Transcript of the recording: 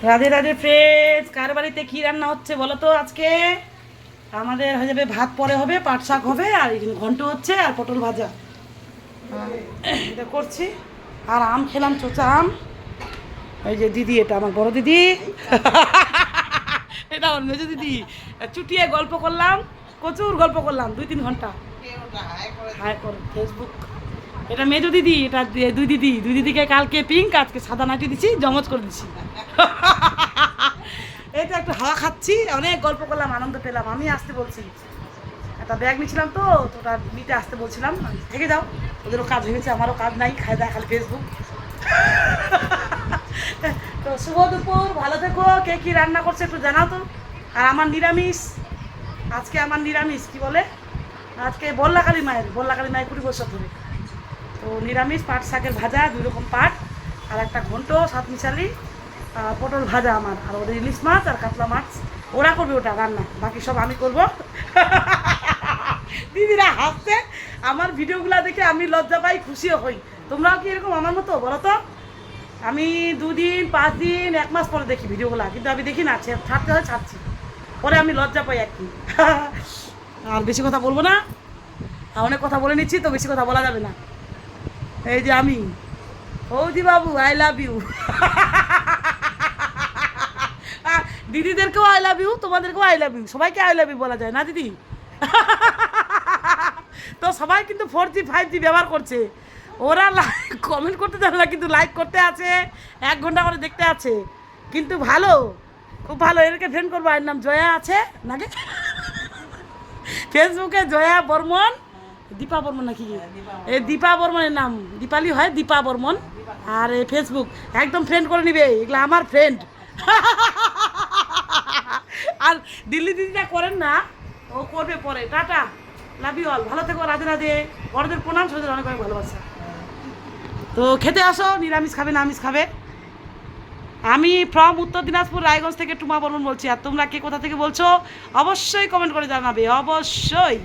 Radhe Radhe friends, কার বাড়িতে কি রান্না হচ্ছে বলো তো? আজকে আমাদের হয়ে যাবে ভাত, পরে হবে পাট শাক হবে, আর এখানে ঘন্ট হচ্ছে আর পটল ভাজা এটা করছি। আর আম খেলাম, চোচা আম। এই যে দিদি, এটা আমার বড় দিদি এটা আমার মেজো দিদি। চুটিয়ে গল্প করলাম, প্রচুর গল্প করলাম 2-3 ঘন্টা। হাই কর ফেসবুক। এটা মেজো দিদি, এটা দুই দিদিকে কালকে পিঙ্ক, আজকে সাদা নাটি দিছি, জমজ করে দিছি এই তো একটু হাওয়া খাচ্ছি, অনেক গল্প করলাম, আনন্দ পেলাম। আমি আসতে বলছি, একটা ব্যাগ নিয়েছিলাম তো ওটা নিতে আসতে বলছিলাম, থেকে যাও, ওদেরও কাজ হয়েছে, আমারও কাজ নাই, খাই দেয় খালি ফেসবুক তো শুভ দুপুর, ভালো থেকো। কে কী রান্না করছে একটু জানাও তো। আর আমার নিরামিষ, আজকে আমার নিরামিষ কি বলে, আজকে বল্লাকালী মায়ের 20 বছর ধরে তো নিরামিষ পাট শাকের ভাজা, 2 রকম পাট, আর একটা ঘন্ট 7 মিশালি, পটল ভাজা আমার, আর ওদের ইলিশ মাছ আর কাতলা মাছ ওরা করবে, ওটা রান্না, বাকি সব আমি করব দিদিরা হাসছে, আমার ভিডিওগুলো দেখে আমি লজ্জা পাই, খুশিও হই। তোমরাও কি এরকম আমার মতো বলো তো? আমি 2 দিন 5 দিন 1 মাস পরে দেখি ভিডিওগুলো, কিন্তু আমি দেখি না, ছাড়তে হয় ছাড়ছি, পরে আমি লজ্জা পাই আর কি আর বেশি কথা বলবো না, অনেক কথা বলে নিচ্ছি তো, বেশি কথা বলা যাবে না। এই যে আমি বৌদি বাবু, আই লাভ ইউ দিদিদেরকেও আই লাভ ইউ, তোমাদেরকেও আই লাভ ইউ, সবাইকে আই লাভ ইউ বলা যায় না দিদি তো সবাই কিন্তু 4G 5G ব্যবহার করছে, ওরা লাইক কমেন্ট করতে জানে না, কিন্তু লাইক করতে আছে, 1 ঘন্টা করে দেখতে আছে, কিন্তু ভালো, খুব ভালো। এদেরকে ফ্রেন্ড করবো, এর নাম জয়া আছে নাকি ফেসবুকে জয়া বর্মন, দীপা বর্মন নাকি, এই দীপা বর্মনের নাম, দীপালি হয়, দীপা বর্মন। আর এই ফেসবুক একদম ফ্রেন্ড করে নিবে, এগুলো আমার ফ্রেন্ড আর দিল্লি দিদিটা করেন না, ও করবে পরে। টাটা, লাভ ইউ অল, ভালো থেকো, রাধে রাধে, বড়দের প্রণাম, ছোটদের অনেক অনেক ভালোবাসা। তো খেতে আসো, নিরামিষ খাবে না আমিষ খাবে। আমি ফ্রম উত্তর দিনাজপুর রায়গঞ্জ থেকে টুমা বর্মন বলছি, আর তোমরা কে কোথা থেকে বলছো অবশ্যই কমেন্ট করে জানাবে, অবশ্যই।